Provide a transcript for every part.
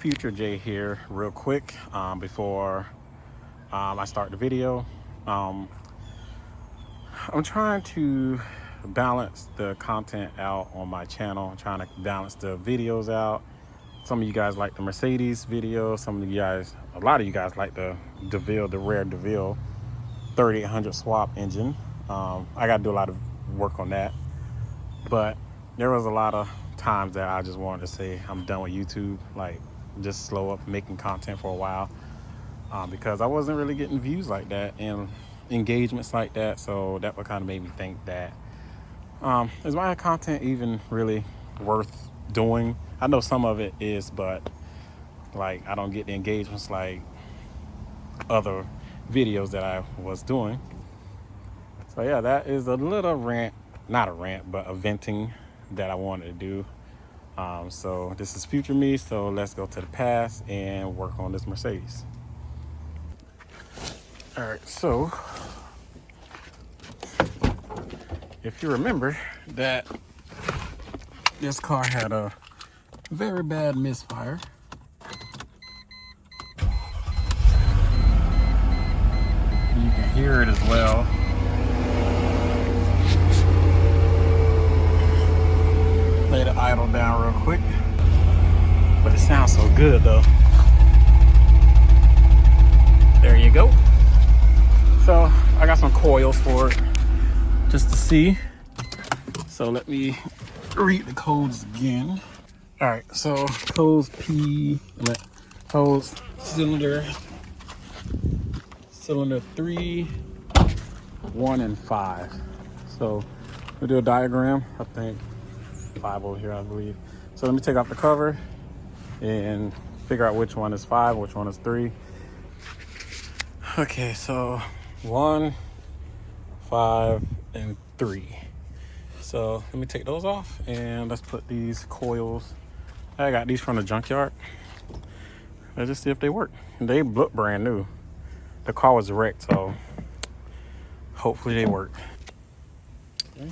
Future J here real quick before I start the video. I'm trying to balance the content out on my channel. I'm trying to balance the videos out. Some of you guys like the Mercedes video. Some of you guys, a lot of you guys like the DeVille, the rare DeVille 3800 swap engine. I got to do a lot of work on that. But there was a lot of times that I just wanted to say I'm done with YouTube, like just slow up making content for a while, because I wasn't really getting views like that and engagements like that. So that would kind of make me think that is my content even really worth doing? I know some of it is, but like I don't get the engagements like other videos that I was doing. So yeah, that is a little rant, not a rant, but a venting that I wanted to do. So this is future me, so let's go to the past and work on this Mercedes. All right, so if you remember that this car had a very bad misfire. You can hear it as well. Lay the idle down real quick, but it sounds so good though. There you go. So I got some coils for it just to see. So let me read the codes again. All right, so codes codes cylinder 3, 1, and 5. So we'll do a diagram. I think 5 over here, I believe. So let me take off the cover and figure out which one is 5, which one is 3. Okay, so 1, 5, and 3. So let me take those off and let's put these coils. I got these from the Junkyard. Let's just see if they work. They look brand new. The car was wrecked, so hopefully they work. Okay.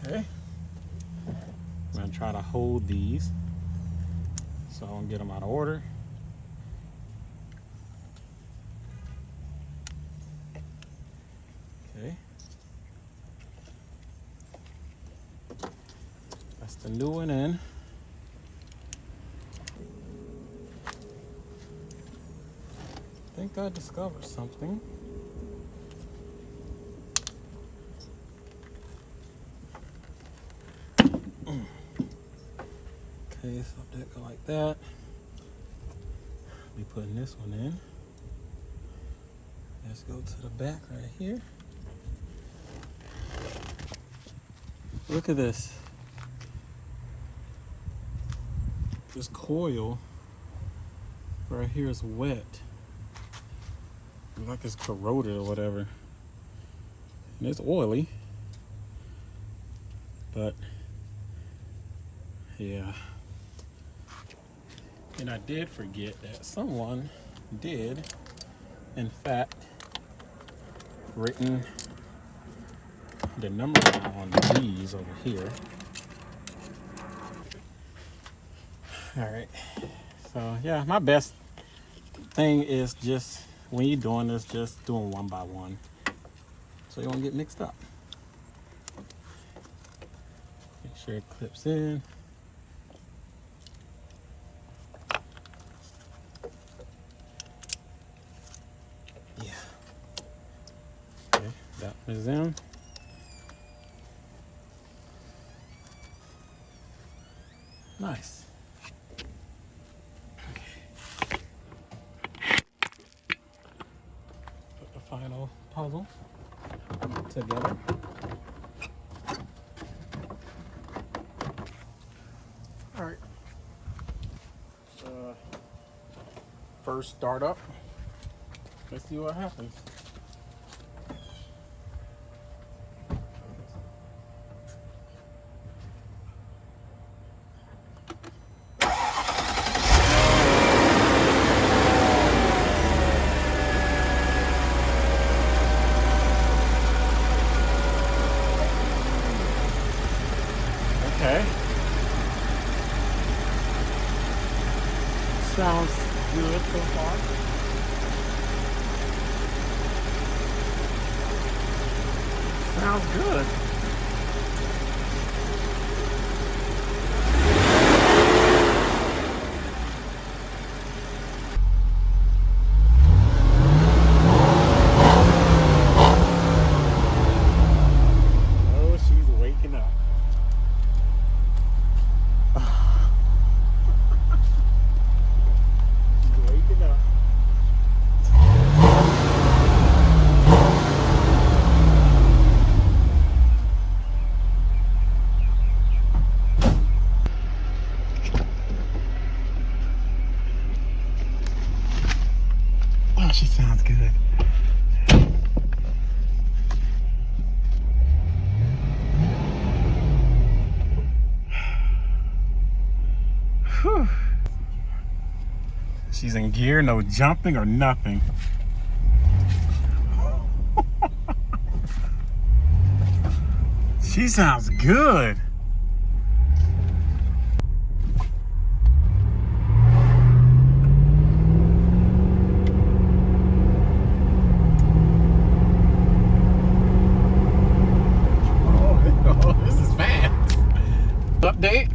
Okay, I'm gonna try to hold these so I don't get them out of order. Okay, that's the new one in. I think I discovered something. Okay, so that go like that. We putting this one in. Let's go to the back right here. Look at this. This coil right here is wet. Looks like it's corroded or whatever. And it's oily. But yeah. And I did forget that someone did, in fact, written the number on these over here. All right. So yeah, my best thing is just when you're doing this, just doing one by one, so you won't get mixed up. Make sure it clips in. Yeah. Okay, that is in. Nice. Okay. Put the final puzzle together. All right. First startup. Let's see what happens. Okay. Sounds good so far. Sounds good. Oh, she's waking up. She's waking up. Oh, she sounds good. Whew. She's in gear, no jumping or nothing. She sounds good. Oh, this is fast. Update.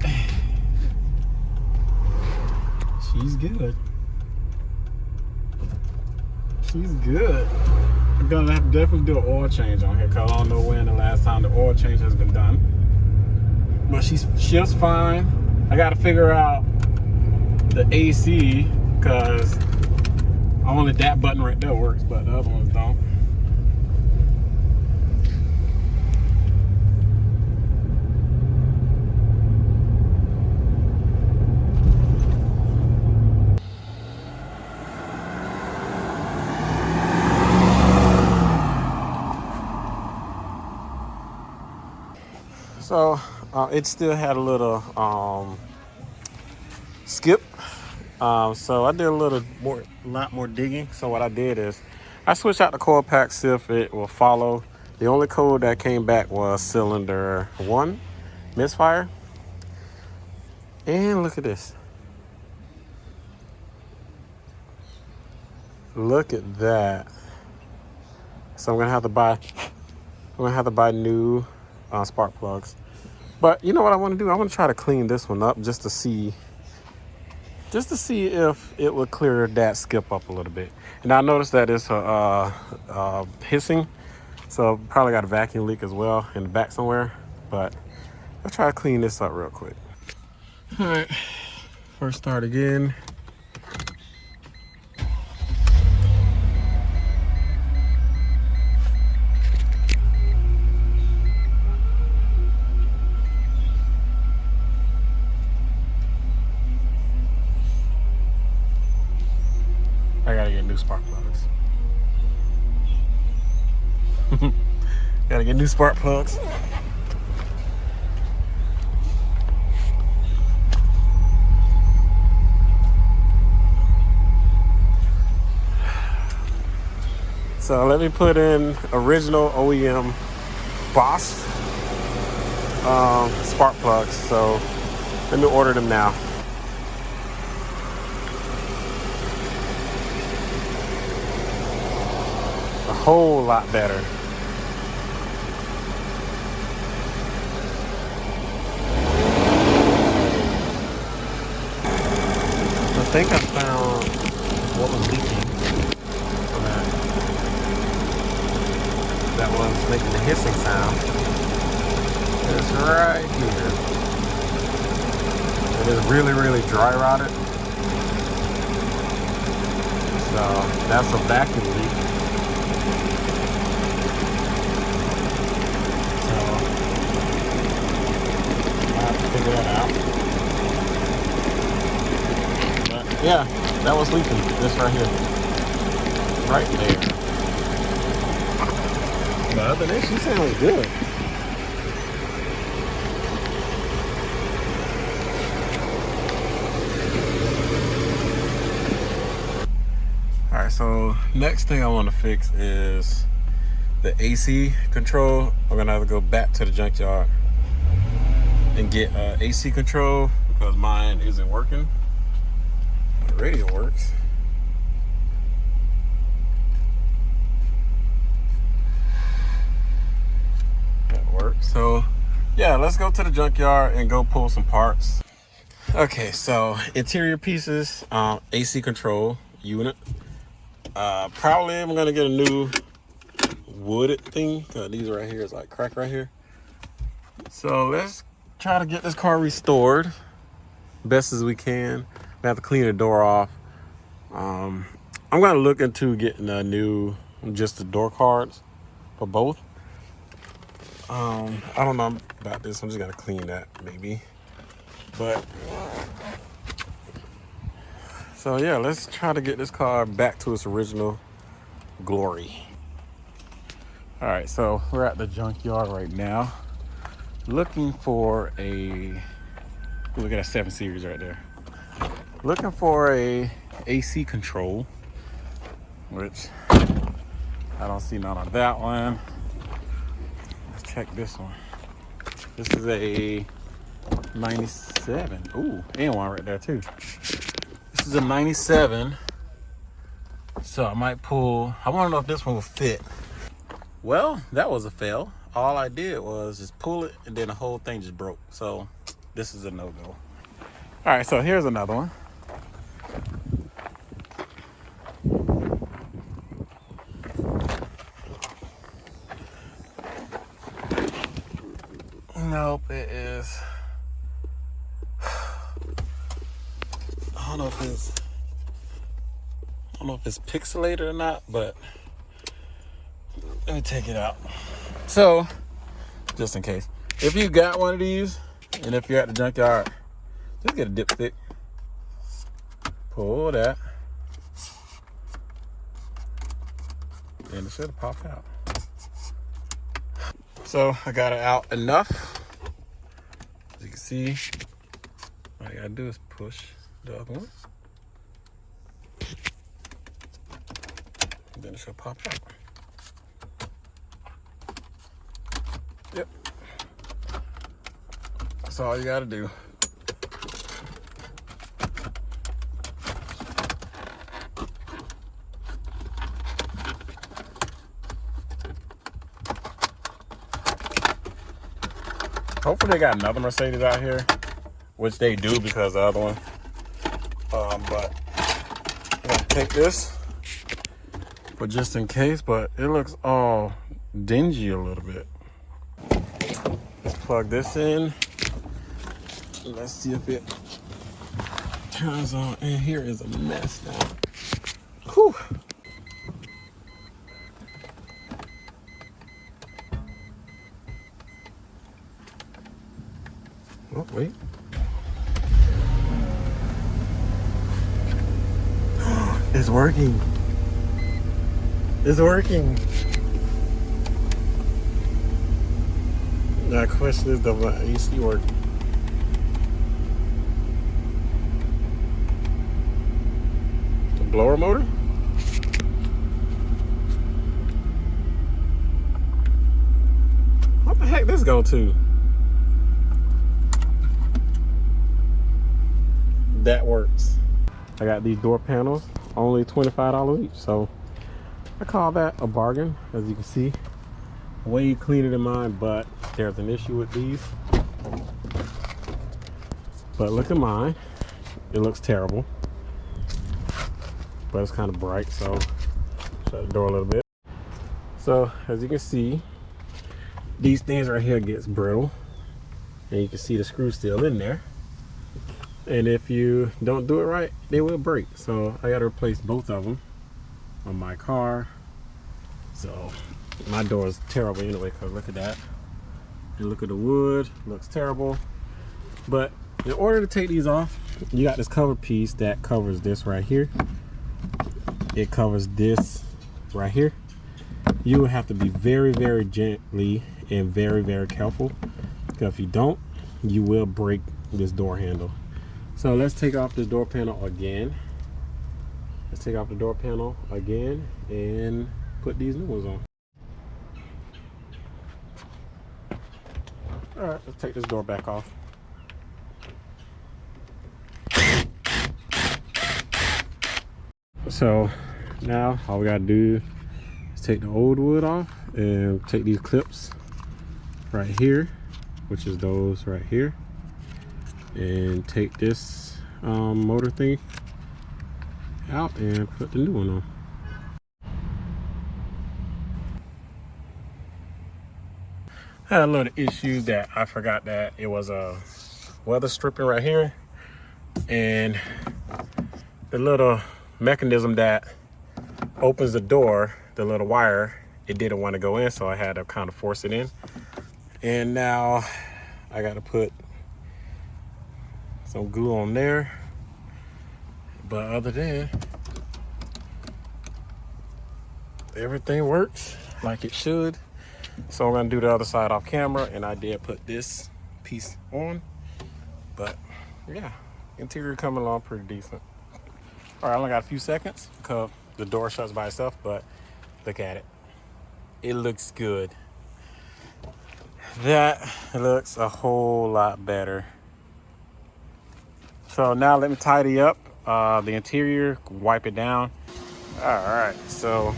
She's good. She's good. I'm gonna have to definitely do an oil change on here because I don't know when the last time the oil change has been done. But she's fine. I gotta figure out the AC because only that button right there works, but the other ones don't. So it still had a little skip. So I did a lot more digging. So what I did is I switched out the coil pack, see if it will follow. The only code that came back was cylinder 1, misfire. And look at this. Look at that. So I'm gonna have to buy new spark plugs. But you know what I want to do? I want to try to clean this one up just to see if it would clear that skip up a little bit. And I noticed that it's hissing, so probably got a vacuum leak as well in the back somewhere. But I'll try to clean this up real quick. All right, first start again. I gotta get new spark plugs. Gotta get new spark plugs. So let me put in original OEM Boss spark plugs. So let me order them now. A whole lot better. I think I found what was leaking from that was making the hissing sound. It's right here. It is really, really dry rotted. So that's a vacuum leak. So I have to figure that out. But yeah, that was leaking. This right here. right there. But other than that, she sounds good. All right, so next thing I want to fix is the AC control. I'm gonna have to go back to the junkyard and get AC control because mine isn't working. The radio works. That works. So yeah, let's go to the junkyard and go pull some parts. Okay, so interior pieces, AC control unit. Probably I'm gonna get a new wooded thing because these right here is like cracked right here. So let's try to get this car restored best as we can. We have to clean the door off. I'm gonna look into getting a new, just the door cards for both. I don't know about this. I'm just gonna clean that maybe. But so yeah, let's try to get this car back to its original glory. All right, so we're at the junkyard right now, looking for a, look at that 7 Series right there. Looking for a AC control, which I don't see none on that one. Let's check this one. This is a 97. Ooh, and one right there too. This is a 97. So I might pull, I want to know if this one will fit. Well, that was a fail. All I did was just pull it and then the whole thing just broke. So this is a no-go. All right, so here's another one. Nope, it is. I don't know if it's pixelated or not, but let me take it out. So, just in case, if you got one of these, and if you're at the junkyard, just get a dipstick. Pull that, and it should pop out. So I got it out enough. As you can see, all I gotta do is push the other one, and then it should pop out. Yep. That's all you gotta do. Hopefully they got another Mercedes out here, which they do because the other one. But I'm gonna take this for just in case, but it looks all dingy a little bit. Let's plug this in. Let's see if it turns on. And here is a mess now. Whew. Oh, wait. It's working. It's working. Now, question is, does my AC work? The blower motor? What the heck this go to? That works. I got these door panels, only $25 each, so I call that a bargain. As you can see, way cleaner than mine, but there's an issue with these. But look at mine, it looks terrible, but it's kind of bright, so shut the door a little bit. So as you can see, these things right here gets brittle, and you can see the screw still in there. And if you don't do it right, they will break. So I got to replace both of them on my car. So my door is terrible anyway, because look at that. And look at the wood, looks terrible. But in order to take these off, you got this cover piece that covers this right here. It covers this right here, you will have to be very, very gently and very, very careful, because if you don't, you will break this door handle. So let's take off the door panel again. Let's take off the door panel again and put these new ones on. All right, let's take this door back off. So now all we gotta do is take the old wood off and take these clips right here, which is those right here, and take this motor thing out and put the new one on. I had a little issue that I forgot that it was a weather stripping right here, and the little mechanism that opens the door, the little wire, it didn't want to go in, so I had to kind of force it in. And now I got to put some glue on there. But other than, everything works like it should. So I'm gonna do the other side off camera, and I did put this piece on. But yeah, interior coming along pretty decent. All right, I only got a few seconds because the door shuts by itself, but look at it. It looks good. That looks a whole lot better. So now let me tidy up the interior, wipe it down. All right, so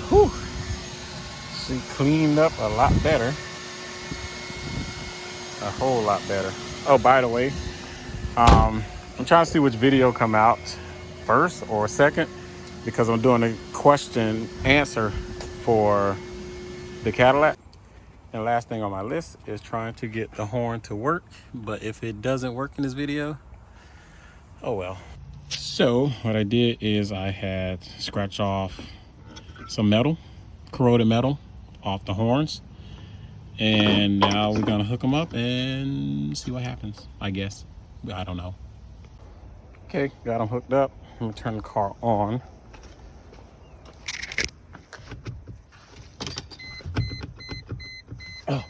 whew, she cleaned up a lot better, a whole lot better. Oh, by the way, I'm trying to see which video come out first or second, because I'm doing a question answer for the Cadillac. And last thing on my list is trying to get the horn to work, but if it doesn't work in this video, oh well. So what I did is I had scratched off some metal, corroded metal, off the horns, and now we're gonna hook them up and see what happens, I guess. I don't know. Okay, got them hooked up. I'm gonna turn the car on. Oh,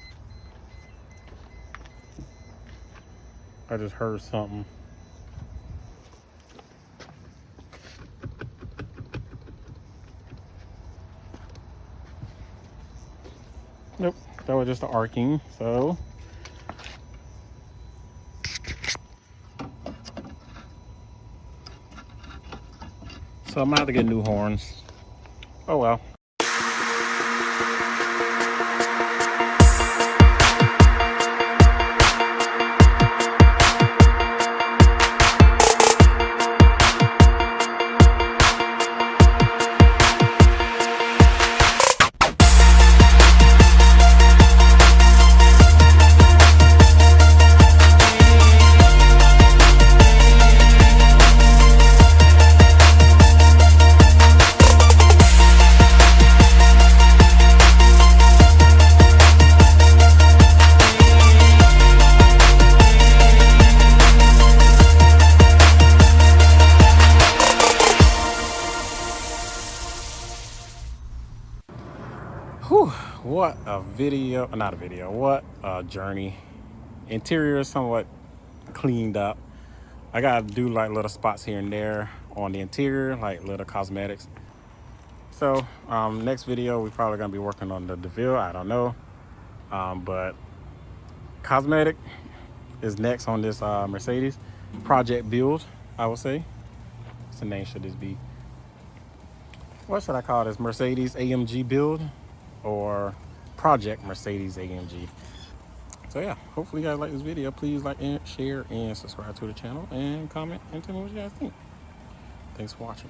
I just heard something. Nope, that was just the arcing. So I'm gonna have to get new horns. Oh well. Whew, what a video, not a video, what a journey. Interior is somewhat cleaned up. I gotta do like little spots here and there on the interior, like little cosmetics. So next video, we're probably gonna be working on the DeVille, I don't know. But cosmetic is next on this Mercedes. Project Build, I would say. What's the name should this be? What should I call this? Mercedes AMG Build? Or Project Mercedes AMG. So yeah, hopefully you guys like this video. Please like and share and subscribe to the channel and comment and tell me what you guys think. Thanks for watching.